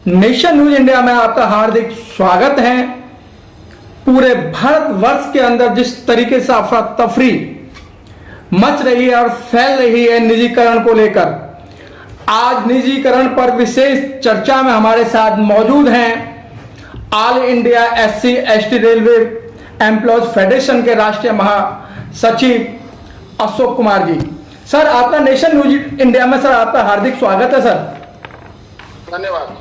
Nation news India में आपका हार्दिक स्वागत है। पूरे भारतवर्ष के अंदर जिस तरीके से अफरा तफरी मच रही है और फैल रही है निजीकरण को लेकर, आज निजीकरण पर विशेष चर्चा में हमारे साथ मौजूद हैं all India SC ST railway employees federation के राष्ट्रीय महासचिव अशोक कुमार जी। सर, आपका नेशन न्यूज इंडिया में सर आपका हार्दिक स्वागत है। सर धन्यवाद।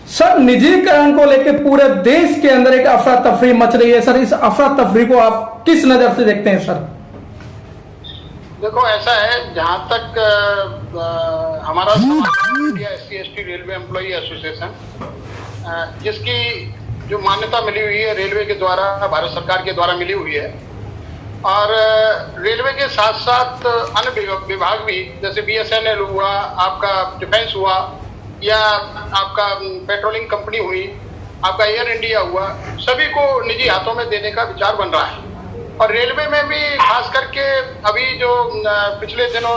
सर, निजीकरण को लेकर पूरे देश के अंदर एक अफरा तफरी मच रही है। सर, इस अफरा तफरी को आप किस नजर से देखते हैं? सर देखो, ऐसा है, जहां तक हमारा India SC ST railway employee association, जिसकी जो मान्यता मिली हुई है रेलवे के द्वारा, भारत सरकार के द्वारा मिली हुई है, और रेलवे के साथ साथ अन्य विभाग भी, जैसे बीएसएनएल हुआ, आपका डिफेंस हुआ, या आपका पेट्रोलिंग कंपनी हुई, आपका एयर इंडिया हुआ, सभी को निजी हाथों में देने का विचार बन रहा है। और रेलवे में भी खास करके अभी जो पिछले दिनों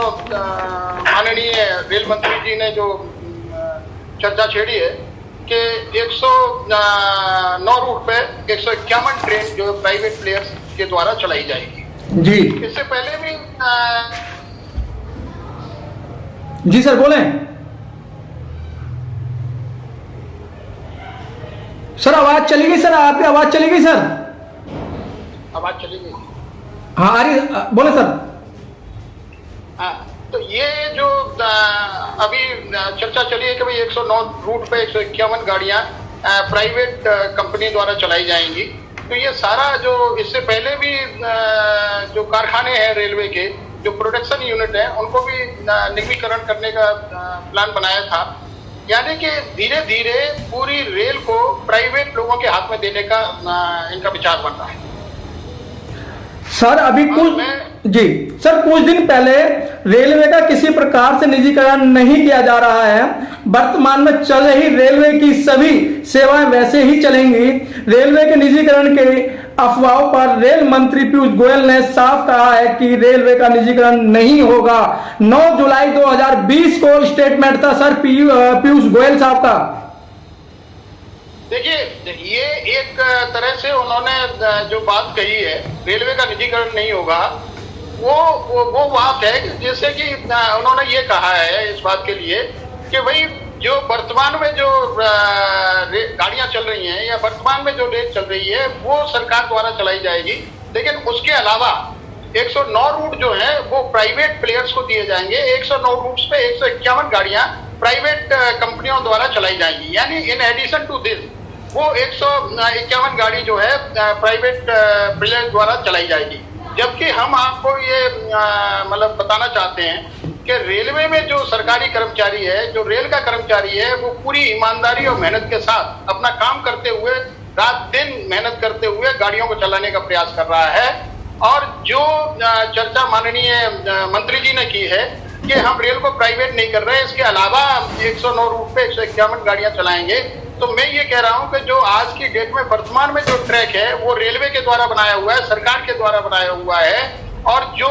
माननीय रेल मंत्री जी ने जो चर्चा छेड़ी है कि 109 रूट पे 151 ट्रेन जो प्राइवेट प्लेयर्स के द्वारा चलाई जाएगी। जी, इससे पहले भी जी सर बोलें। सर आवाज चली गई। सर आपकी आवाज चली गई। सर आवाज चली गई। हाँ आ रही, बोले सर। हाँ, तो ये जो अभी चर्चा चली है कि भाई 109 रूट पे 151 गाड़ियां प्राइवेट कंपनी द्वारा चलाई जाएंगी, तो ये सारा जो इससे पहले भी जो कारखाने हैं रेलवे के, जो प्रोडक्शन यूनिट है, उनको भी निजीकरण करने का प्लान बनाया था। यानी कि धीरे धीरे पूरी रेल को प्राइवेट लोगों के हाथ में देने का इनका विचार बन रहा है। सर अभी कुछ दिन पहले रेलवे का किसी प्रकार से निजीकरण नहीं किया जा रहा है। वर्तमान में चल रही रेलवे की सभी सेवाएं वैसे ही चलेंगी। रेलवे के निजीकरण के अफवाहों पर रेल मंत्री पीयूष गोयल ने साफ कहा है कि रेलवे का निजीकरण नहीं होगा। 9 जुलाई 2020 को स्टेटमेंट था सर पीयूष गोयल साहब का। देखिए, ये एक तरह से उन्होंने जो बात कही है रेलवे का निजीकरण नहीं होगा, वो बात है जैसे कि उन्होंने ये कहा है इस बात के लिए कि भाई जो वर्तमान में जो गाड़ियां चल रही हैं या वर्तमान में जो रेल चल रही है वो सरकार द्वारा चलाई जाएगी, लेकिन उसके अलावा 109 रूट जो है वो प्राइवेट प्लेयर्स को दिए जाएंगे। 109 रूट्स पे 151 गाड़ियां प्राइवेट कंपनियों द्वारा चलाई जाएंगी। यानी इन एडिशन टू दिस वो 151 गाड़ी जो है प्राइवेट प्लेयर द्वारा चलाई जाएगी। जबकि हम आपको ये मतलब बताना चाहते हैं कि रेलवे में जो सरकारी कर्मचारी है, जो रेल का कर्मचारी है, वो पूरी ईमानदारी और मेहनत के साथ अपना काम करते हुए, रात दिन मेहनत करते हुए गाड़ियों को चलाने का प्रयास कर रहा है। और जो चर्चा माननीय मंत्री जी ने की है कि हम रेल को प्राइवेट नहीं कर रहे, इसके अलावा 109 रूट पे 151 गाड़ियां चलाएंगे, तो मैं ये कह रहा हूं कि जो आज की डेट में वर्तमान में जो ट्रैक है वो रेलवे के द्वारा बनाया हुआ है, सरकार के द्वारा बनाया हुआ है, और जो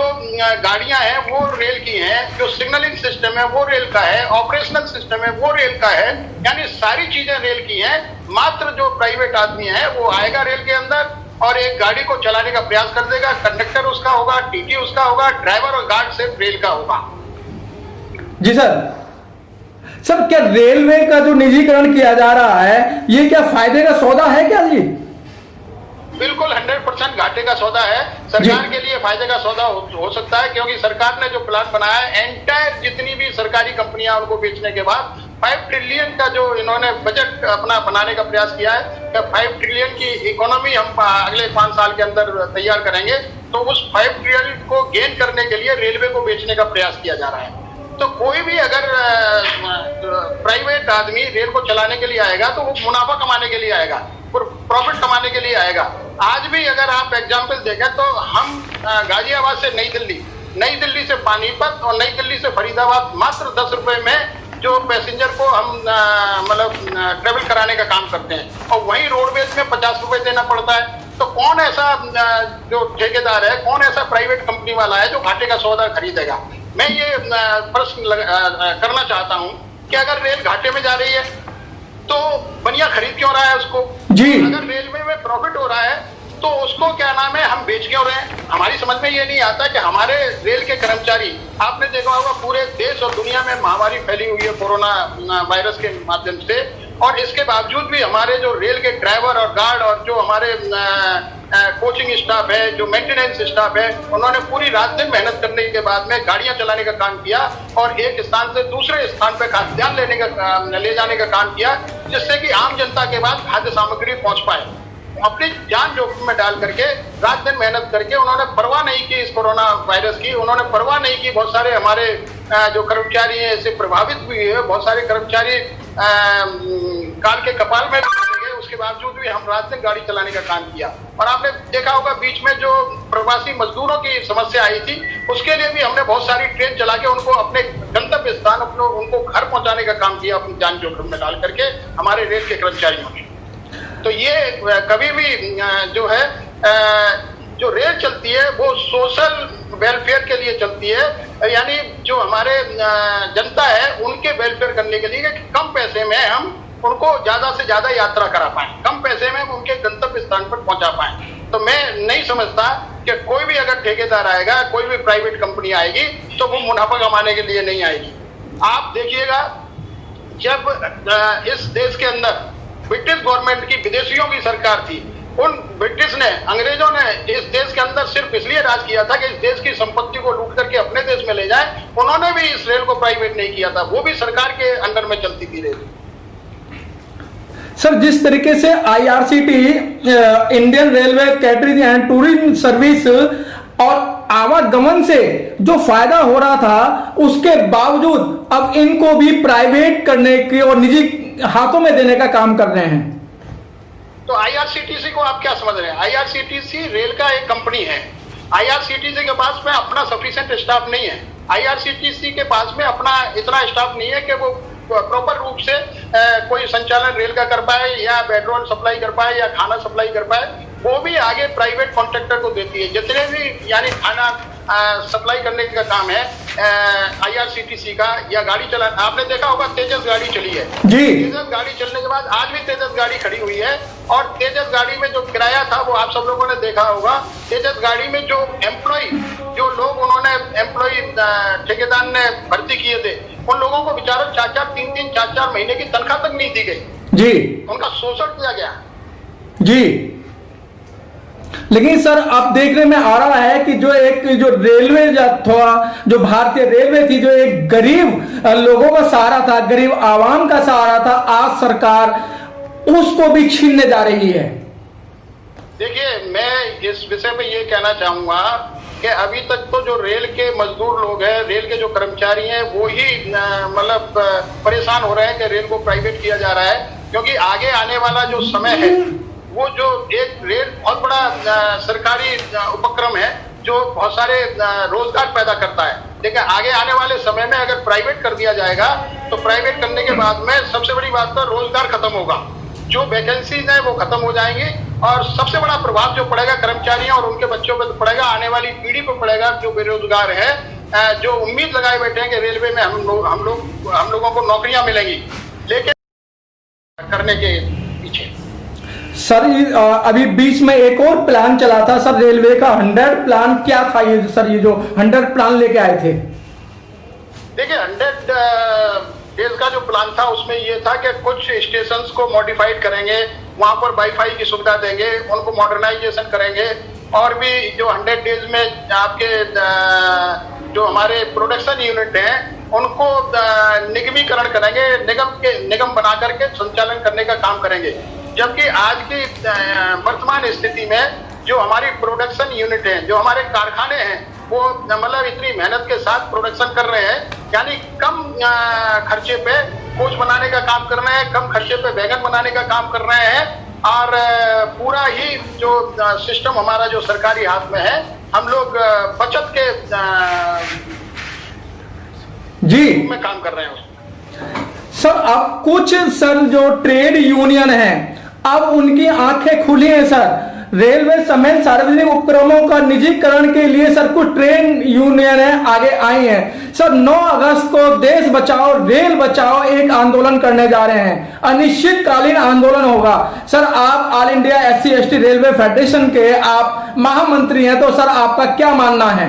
गाड़ियां हैं वो रेल की हैं, जो सिग्नलिंग सिस्टम है वो रेल का है, ऑपरेशनल सिस्टम है वो रेल का है, यानी सारी चीजें रेल की हैं। मात्र जो प्राइवेट आदमी है वो आएगा रेल के अंदर और एक गाड़ी को चलाने का प्रयास कर देगा। कंडक्टर उसका होगा, टीटी उसका होगा, ड्राइवर और गार्ड सिर्फ रेल का होगा। जी सर। सर, क्या रेलवे का जो निजीकरण किया जा रहा है ये क्या फायदे का सौदा है क्या? जी बिल्कुल 100% घाटे का सौदा है। सरकार के लिए फायदे का सौदा हो सकता है, क्योंकि सरकार ने जो प्लान बनाया है, एंटायर जितनी भी सरकारी कंपनियां उनको बेचने के बाद 5 ट्रिलियन का जो इन्होंने बजट अपना बनाने का प्रयास किया है, 5 ट्रिलियन की इकोनॉमी हम अगले 5 साल के अंदर तैयार करेंगे, तो उस 5 ट्रिलियन को गेन करने के लिए रेलवे को बेचने का प्रयास किया जा रहा है। तो कोई भी अगर प्राइवेट आदमी रेल को चलाने के लिए आएगा तो वो मुनाफा कमाने के लिए आएगा, प्रॉफिट कमाने के लिए आएगा। आज भी अगर आप एग्जांपल देखें तो हम गाजियाबाद से नई दिल्ली से पानीपत और नई दिल्ली से फरीदाबाद मात्र 10 रुपए में जो पैसेंजर को हम मतलब ट्रेवल कराने का काम करते हैं, और वहीं रोडवेज में 50 रुपए देना पड़ता है। तो कौन ऐसा जो ठेकेदार है, कौन ऐसा प्राइवेट कंपनी वाला है जो घाटे का सौदा खरीदेगा? मैं ये प्रश्न करना चाहता हूं कि अगर रेल घाटे में जा रही है तो बनिया खरीद क्यों रहा है उसको? जी। अगर रेलवे में प्रॉफिट हो रहा है तो उसको क्या नाम है हम बेच क्यों रहे हैं? हमारी समझ में ये नहीं आता कि हमारे रेल के कर्मचारी, आपने देखा होगा पूरे देश और दुनिया में महामारी फैली हुई है कोरोना वायरस के माध्यम से, और इसके बावजूद भी हमारे जो रेल के ड्राइवर और गार्ड और जो हमारे कोचिंग स्टाफ है, जो मेंटेनेंस स्टाफ है, उन्होंने पूरी रात दिन मेहनत करने के बाद में गाड़ियां चलाने का काम किया और एक स्थान से दूसरे स्थान पर खाद्यान्न ले जाने का काम किया, जिससे कि आम जनता के पास खाद्य सामग्री पहुंच पाए। अपनी जान जोखिम में डाल करके रात दिन मेहनत करके उन्होंने परवाह नहीं की इस कोरोना वायरस की, उन्होंने परवाह नहीं की। बहुत सारे हमारे जो कर्मचारी हैं इससे प्रभावित भी हुए, बहुत सारे कर्मचारी काल के कपाल में गए, उसके बावजूद भी हम रात दिन गाड़ी चलाने का काम किया। और आपने देखा होगा बीच में जो प्रवासी मजदूरों की समस्या आई थी, उसके लिए भी हमने बहुत सारी ट्रेन चला के उनको अपने गंतव्य स्थान उनको घर पहुंचाने का काम किया, अपनी जान जोखिम में डाल करके हमारे रेल के कर्मचारियों ने। तो ये कभी भी जो है जो रेल चलती है वो सोशल वेलफेयर के लिए चलती है, यानी जो हमारे जनता है उनके वेलफेयर करने के लिए कि कम पैसे में हम उनको ज्यादा से ज्यादा यात्रा करा पाए, कम पैसे में हम उनके गंतव्य स्थान पर पहुंचा पाए। तो मैं नहीं समझता कि कोई भी अगर ठेकेदार आएगा, कोई भी प्राइवेट कंपनी आएगी तो वो मुनाफा कमाने के लिए नहीं आएगी। आप देखिएगा जब इस देश के अंदर ब्रिटिश गवर्नमेंट की, विदेशियों की सरकार थी, उन ब्रिटिश ने, अंग्रेजों ने इस देश के अंदर सिर्फ इसलिए राज किया था कि इस देश की संपत्ति को लूट करके अपने देश में ले जाए। उन्होंने भी इस रेल को प्राइवेट नहीं किया था, वो भी सरकार के अंडर में चलती थी रेल। सर, जिस तरीके से IRCT, Indian railway catering and tourism service और आवागमन से जो फायदा हो रहा था, उसके बावजूद अब इनको भी प्राइवेट करने की और निजी हाथों में देने का काम कर रहे हैं। तो आईआरसीटीसी को आप क्या समझ रहे हैं? आईआरसीटीसी रेल का एक कंपनी है। आईआरसीटीसी के पास में अपना सफिशिएंट स्टाफ नहीं है। आईआरसीटीसी के पास में अपना इतना स्टाफ नहीं है कि वो प्रॉपर रूप से कोई संचालन रेल का कर पाए, या पेट्रोल सप्लाई कर पाए, या खाना सप्लाई कर पाए। वो भी आगे प्राइवेट कॉन्ट्रैक्टर को देती है। जितने भी यानी खाना सप्लाई करने का काम है आईआरसीटीसी का, या गाड़ी चला, आपने देखा होगा तेजस गाड़ी चली है जी। तेजस गाड़ी चलने के बाद आज भी तेजस गाड़ी खड़ी हुई है, और तेजस गाड़ी में जो किराया था वो आप सब लोगों ने देखा होगा। तेजस गाड़ी में जो जो लोग उन्होंने ठेकेदार ने भर्ती किए थे, उन लोगों को बेचारों 4-4 महीने की तनख्वाह तक नहीं दी गई जी, उनका शोषण किया गया जी। लेकिन सर, अब देखने में आ रहा है कि जो रेलवे था, जो भारतीय रेलवे थी, जो एक गरीब लोगों का सहारा था, गरीब आवाम का सहारा था, आज सरकार उसको भी छीनने जा रही है। देखिए, मैं इस विषय पे ये कहना चाहूंगा कि अभी तक तो जो रेल के मजदूर लोग हैं, रेल के जो कर्मचारी हैं, वो ही मतलब परेशान हो रहे हैं कि रेल को प्राइवेट किया जा रहा है। क्योंकि आगे आने वाला जो समय है, वो जो एक रेल बहुत बड़ा सरकारी उपक्रम है जो बहुत सारे रोजगार पैदा करता है। लेकिन आगे आने वाले समय में अगर प्राइवेट कर दिया जाएगा तो प्राइवेट करने के बाद में सबसे बड़ी बात तो रोजगार खत्म होगा, जो वैकेंसीज हैं वो खत्म हो जाएंगी, और सबसे बड़ा प्रभाव जो पड़ेगा कर्मचारियों और उनके बच्चों पर पड़ेगा, आने वाली पीढ़ी पर पड़ेगा, जो बेरोजगार है, जो उम्मीद लगाए बैठे हैं कि रेलवे में हम लोगों को नौकरियां मिलेंगी, लेकिन करने के पीछे। सर, अभी बीच में एक और प्लान चला था सर रेलवे का, 100 प्लान। क्या था ये सर, ये जो 100 प्लान लेके आए थे? देखिए, 100 डेज का जो प्लान था उसमें ये था कि कुछ स्टेशंस को मॉडिफाइड करेंगे, वहां पर वाईफाई की सुविधा देंगे, उनको मॉडर्नाइजेशन करेंगे, और भी जो 100 डेज में आपके जो हमारे प्रोडक्शन यूनिट हैं उनको निगमीकरण करेंगे, निगम बना करके संचालन करने का काम करेंगे। जबकि आज की वर्तमान स्थिति में जो हमारी प्रोडक्शन यूनिट है, जो हमारे कारखाने हैं, वो मतलब इतनी मेहनत के साथ प्रोडक्शन कर रहे हैं, यानी कम खर्चे पे कोच बनाने का काम कर रहे हैं, कम खर्चे पे वैगन बनाने का काम कर रहे हैं, और पूरा ही जो सिस्टम हमारा जो सरकारी हाथ में है, हम लोग बचत के जी में काम कर रहे हैं। सर, अब कुछ सर जो ट्रेड यूनियन है, अब उनकी आंखें खुली हैं सर। रेलवे समेत सार्वजनिक उपक्रमों का निजीकरण के लिए सर कुछ ट्रेन यूनियनें आगे आई हैं। सर 9 अगस्त को देश बचाओ रेल बचाओ एक आंदोलन करने जा रहे हैं, अनिश्चितकालीन आंदोलन होगा। सर आप all India SC/ST railway federation के आप महामंत्री हैं, तो सर आपका क्या मानना है?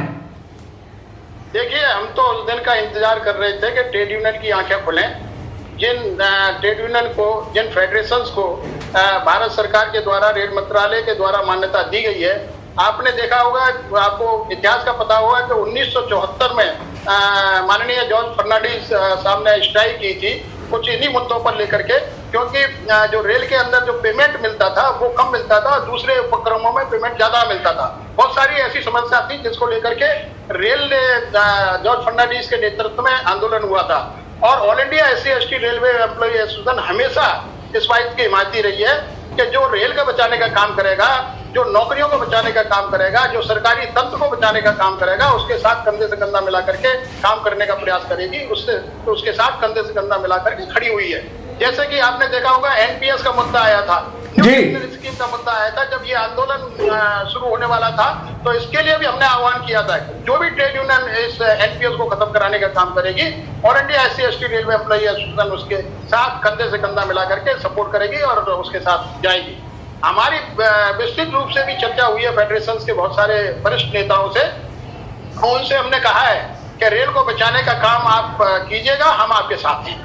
देखिए, हम तो उस दिन का इंतजार कर रहे थे कि ट्रेड यूनियन की आंखें खुलें। जिन ट्रेड यूनियन को, जिन फेडरेशंस को भारत सरकार के द्वारा, रेल मंत्रालय के द्वारा मान्यता दी गई है, आपने देखा होगा, आपको इतिहास का पता होगा कि 1974 में माननीय जॉर्ज फर्नांडिस साहब ने स्ट्राइक की थी कुछ इन्हीं मुद्दों पर लेकर के, क्योंकि जो रेल के अंदर जो पेमेंट मिलता था वो कम मिलता था, दूसरे उपक्रमों में पेमेंट ज्यादा मिलता था। बहुत सारी ऐसी समस्या थी जिसको लेकर के रेल ने जॉर्ज फर्नांडिस के नेतृत्व में आंदोलन हुआ था। और all India SC/ST railway employee association हमेशा इस बात की हिमायती रही है कि जो रेल का बचाने का काम करेगा, जो नौकरियों को बचाने का काम करेगा, जो सरकारी तंत्र को बचाने का काम करेगा, उसके साथ कंधे से कंधा मिला करके काम करने का प्रयास करेगी, उसके साथ कंधे से कंधा मिला करके खड़ी हुई है। जैसे कि आपने देखा होगा NPS का मुद्दा आया था, स्कीम का मुद्दा आया था जब ये आंदोलन शुरू होने वाला था, तो इसके लिए भी हमने आह्वान किया था जो भी ट्रेड यूनियन इस NPS को खत्म कराने का काम करेगी, all India SC/ST railway employee association उसके साथ कंधे से कंधा मिला करके सपोर्ट करेगी और उसके साथ जाएगी। हमारी विस्तृत रूप से भी चर्चा हुई है फेडरेशन के बहुत सारे वरिष्ठ नेताओं से, उनसे हमने कहा है कि रेल को बचाने का काम आप कीजिएगा, हम आपके साथ हैं।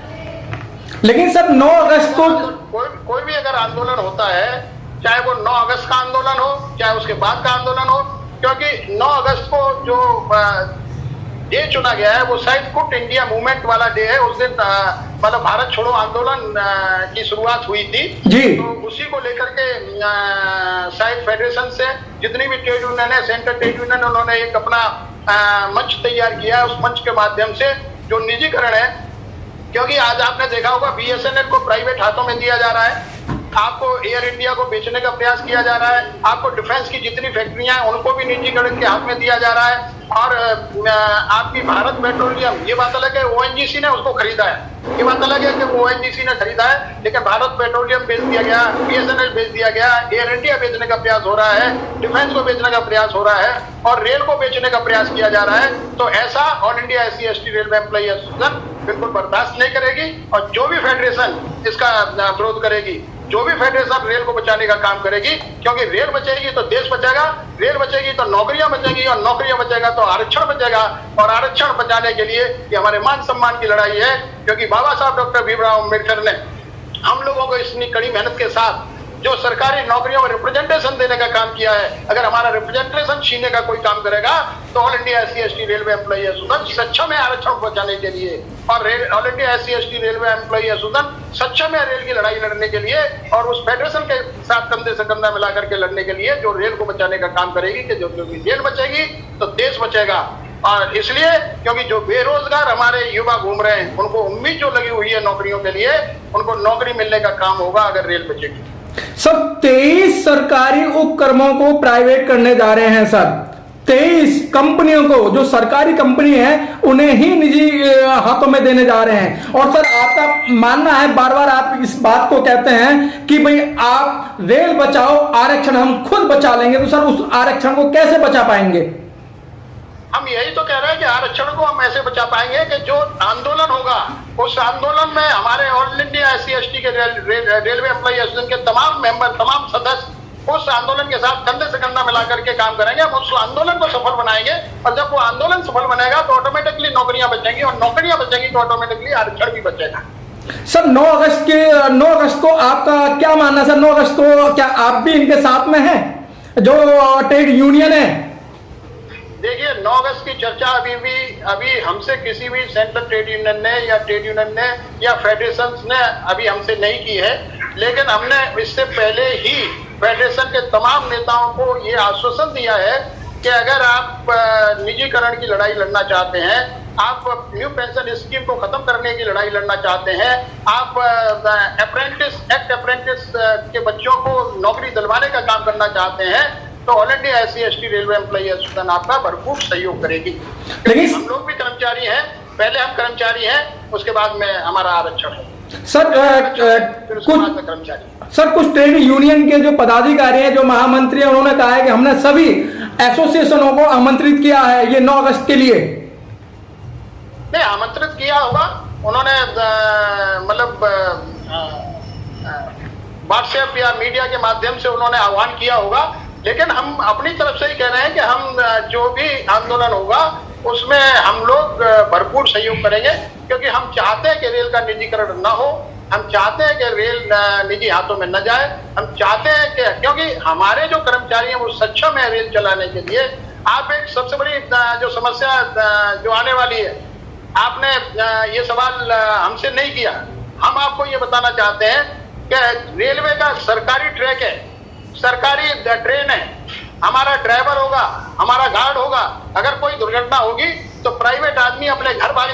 लेकिन सर 9 अगस्त को कोई भी अगर आंदोलन होता है, चाहे वो 9 अगस्त का आंदोलन हो, चाहे उसके बाद का आंदोलन हो, क्योंकि 9 अगस्त को जो डे चुना गया है वो शायद क्विट इंडिया मूवमेंट वाला डे है। उस दिन मतलब भारत छोड़ो आंदोलन की शुरुआत हुई थी जी। तो उसी को लेकर के शायद फेडरेशन से जितनी भी ट्रेड यूनियन है, सेंट्रल ट्रेड यूनियन, उन्होंने एक अपना मंच तैयार किया है। उस मंच के माध्यम से जो निजीकरण है, क्योंकि आज आपने देखा होगा BSNL को प्राइवेट हाथों में दिया जा रहा है, आपको एयर इंडिया को बेचने का प्रयास किया जा रहा है, आपको डिफेंस की जितनी फैक्ट्रियां हैं उनको भी निजीकरण के हाथ में दिया जा रहा है। और आपकी भारत पेट्रोलियम, ये बात अलग है ONGC ने उसको खरीदा है, ये बात अलग है कि वो ONGC ने खरीदा है, लेकिन भारत पेट्रोलियम बेच दिया गया, BSNL बेच दिया गया, एयर इंडिया बेचने का प्रयास हो रहा है, डिफेंस को बेचने का प्रयास हो रहा है और रेल को बेचने का प्रयास किया जा रहा है। तो ऐसा all India SC/ST railway employee association बिल्कुल बर्दाश्त नहीं करेगी। और जो भी फेडरेशन इसका विरोध करेगी, जो भी फेडरेशन रेल को बचाने का काम करेगी, क्योंकि रेल बचेगी तो देश बचेगा, रेल बचेगी तो नौकरियां बचेगी और नौकरियां बचेगा तो आरक्षण बचेगा, और आरक्षण बचाने के लिए ये हमारे मान सम्मान की लड़ाई है। क्योंकि बाबा साहब डॉक्टर भीमराव अम्बेडकर ने हम लोगों को इतनी कड़ी मेहनत के साथ जो सरकारी नौकरियों में रिप्रेजेंटेशन देने का काम किया है, अगर हमारा रिप्रेजेंटेशन छीनने का कोई काम करेगा तो all India SC/ST railway employee association सक्षम है आरक्षण बचाने के लिए, और all India SC/ST railway employee association सक्षम है रेल की लड़ाई लड़ने के लिए और उस फेडरेशन के साथ कंधे से कंधा मिला करके लड़ने के लिए जो रेल को बचाने का काम करेगी कि जो रेल बचेगी तो देश बचेगा। और इसलिए क्योंकि जो बेरोजगार हमारे युवा घूम रहे हैं, उनको उम्मीद जो लगी हुई है नौकरियों के लिए, उनको नौकरी मिलने का काम होगा अगर रेल बचेगी। सर 23 सरकारी उपक्रमों को प्राइवेट करने जा रहे हैं सर। 23 कंपनियों को, जो सरकारी कंपनी है उन्हें ही निजी हाथों में देने जा रहे हैं। और सर आपका मानना है, बार बार आप इस बात को कहते हैं कि भाई आप रेल बचाओ, आरक्षण हम खुद बचा लेंगे, तो सर उस आरक्षण को कैसे बचा पाएंगे? हम यही तो कह रहे हैं कि आरक्षण को हम ऐसे बचा पाएंगे कि जो आंदोलन होगा उस आंदोलन में हमारे ऑल इंडिया SC/ST के रेलवे एम्प्लॉई एसोसिएशन के तमाम मेंबर, तमाम सदस्य उस आंदोलन के साथ कंधे से कंधा मिला करके काम करेंगे। हम उस आंदोलन को सफल बनाएंगे और जब वो आंदोलन सफल बनेगा तो ऑटोमेटिकली नौकरियां बचेंगी और नौकरियां बचेंगी तो ऑटोमेटिकली आरक्षण भी बचेगा। सर 9 अगस्त को आपका क्या मानना है? सर 9 अगस्त को क्या आप भी इनके साथ में हैं, जो ट्रेड यूनियन है? देखिए, 9 अगस्त की चर्चा अभी हमसे किसी भी सेंट्रल ट्रेड यूनियन ने या ट्रेड यूनियन ने या फेडरेशन ने अभी हमसे नहीं की है, लेकिन हमने इससे पहले ही फेडरेशन के तमाम नेताओं को ये आश्वासन दिया है कि अगर आप निजीकरण की लड़ाई लड़ना चाहते हैं, आप न्यू पेंशन स्कीम को खत्म करने की लड़ाई लड़ना चाहते हैं, आप अप्रेंटिस के बच्चों को नौकरी दिलवाने का काम करना चाहते हैं, तो all India SC/ST railway employee association आपका भरपूर सहयोग करेगी। लेकिन हम लोग भी कर्मचारी हैं, पहले हम कर्मचारी हैं, उसके बाद में हमारा आरक्षण है। सर फिर उसके बाद कुछ में कर्मचारी। सर कुछ ट्रेड यूनियन के जो पदाधिकारी हैं, जो महामंत्री हैं, उन्होंने कहा है कि हमने सभी एसोसिएशनों को आमंत्रित किया है ये 9 अगस्त के लिए। नहीं, आमंत्रित किया होगा उन्होंने, मतलब व्हाट्सएप या मीडिया के माध्यम से उन्होंने आह्वान किया होगा, लेकिन हम अपनी तरफ से ही कह रहे हैं कि हम जो भी आंदोलन होगा उसमें हम लोग भरपूर सहयोग करेंगे, क्योंकि हम चाहते हैं कि रेल का निजीकरण न हो, हम चाहते हैं कि रेल निजी हाथों में न जाए, हम चाहते हैं कि, क्योंकि हमारे जो कर्मचारी हैं वो सक्षम है रेल चलाने के लिए। आप एक सबसे बड़ी जो समस्या जो आने वाली है, आपने ये सवाल हमसे नहीं किया, हम आपको ये बताना चाहते हैं कि रेलवे का सरकारी ट्रैक है, सरकारी ट्रेन है, हमारा ड्राइवर होगा, हमारा गार्ड होगा। अगर कोई दुर्घटना होगी तो प्राइवेट आदमी अपने घर भाग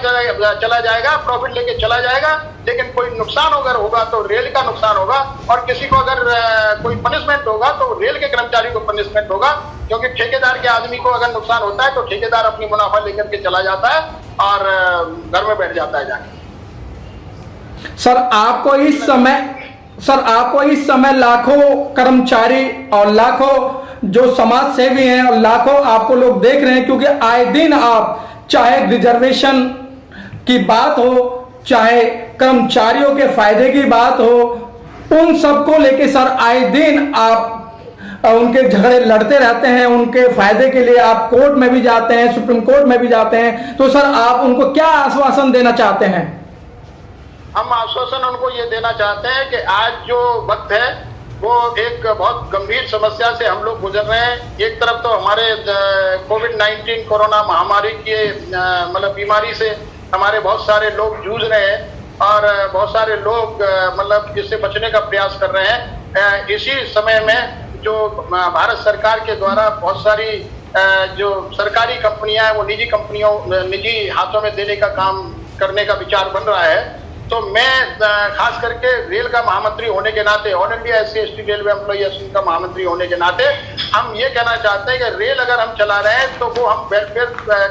चला जाएगा, प्रॉफिट लेके चला जाएगा, लेकिन कोई नुकसान अगर होगा तो रेल का नुकसान होगा, और किसी को अगर कोई पनिशमेंट होगा तो रेल के कर्मचारी को पनिशमेंट होगा, क्योंकि ठेकेदार के आदमी को अगर नुकसान होता है तो ठेकेदार अपनी मुनाफा लेकर के चला जाता है और घर में बैठ जाता है जाके। सर आपको इस समय लाखों कर्मचारी और लाखों जो समाज सेवी हैं और लाखों आपको लोग देख रहे हैं, क्योंकि आए दिन आप चाहे रिजर्वेशन की बात हो, चाहे कर्मचारियों के फायदे की बात हो, उन सबको लेके सर आए दिन आप उनके झगड़े लड़ते रहते हैं, उनके फायदे के लिए आप कोर्ट में भी जाते हैं, सुप्रीम कोर्ट में भी जाते हैं। तो सर आप उनको क्या आश्वासन देना चाहते हैं? हम आश्वासन उनको ये देना चाहते हैं कि आज जो वक्त है वो एक बहुत गंभीर समस्या से हम लोग गुजर रहे हैं। एक तरफ तो हमारे कोविड-19 कोरोना महामारी के मतलब बीमारी से हमारे बहुत सारे लोग जूझ रहे हैं और बहुत सारे लोग मतलब इससे बचने का प्रयास कर रहे हैं। इसी समय में जो भारत सरकार के द्वारा बहुत सारी जो सरकारी कंपनियां हैं वो निजी हाथों में देने का काम करने का विचार बन रहा है। तो मैं खास करके रेल का महामंत्री होने के नाते, all India SC/ST railway employee association का महामंत्री होने के नाते हम ये कहना चाहते हैं कि रेल अगर हम चला रहे हैं तो वो हम वेलफेयर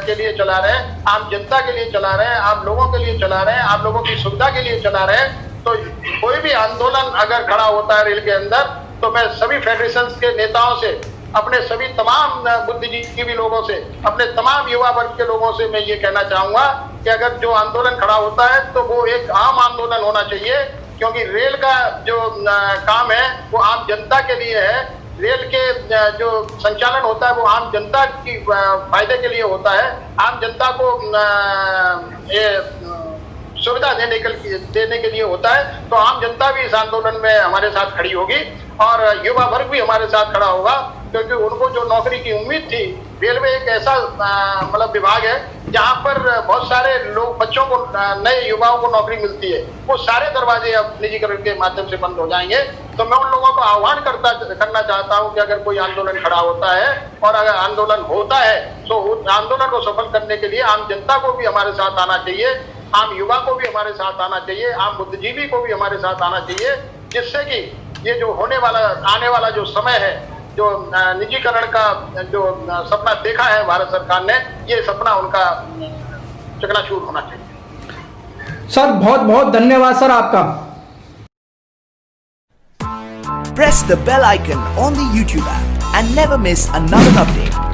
के लिए चला रहे हैं, आम जनता के लिए चला रहे हैं, आप लोगों के लिए चला रहे हैं, आप लोगों की सुविधा के लिए चला रहे हैं। तो कोई भी आंदोलन अगर खड़ा होता है रेल के अंदर तो मैं सभी फेडरेशन के नेताओं से, अपने सभी तमाम बुद्धिजीवी लोगों से, अपने तमाम युवा वर्ग के लोगों से मैं ये कहना चाहूंगा कि अगर जो आंदोलन खड़ा होता है तो वो एक आम आंदोलन होना चाहिए, क्योंकि रेल का जो काम है वो आम जनता के लिए है। रेल के जो संचालन होता है वो आम जनता की फायदे के लिए होता है, आम जनता को ये सुविधा देने के लिए होता है। तो आम जनता भी इस आंदोलन में हमारे साथ खड़ी होगी और युवा वर्ग भी हमारे साथ खड़ा होगा, क्योंकि उनको जो नौकरी की उम्मीद थी, रेलवे एक ऐसा मतलब विभाग है जहां पर बहुत सारे लोग, बच्चों को, नए युवाओं को नौकरी मिलती है, वो सारे दरवाजे अब निजीकरण के माध्यम से बंद हो जाएंगे। तो मैं उन लोगों को आह्वान करना चाहता हूं कि अगर कोई आंदोलन खड़ा होता है और अगर आंदोलन होता है तो उस आंदोलन को सफल करने के लिए आम जनता को भी हमारे साथ आना चाहिए, आम युवा को भी हमारे साथ आना चाहिए, आम बुद्धिजीवी को भी हमारे साथ आना चाहिए, जिससे कि ये जो आने वाला जो समय है, जो निजीकरण का जो सपना देखा है भारत सरकार ने, ये सपना उनका चकनाचूर होना चाहिए। सर बहुत बहुत धन्यवाद सर आपका। Press the bell icon on the YouTube app and never miss another update.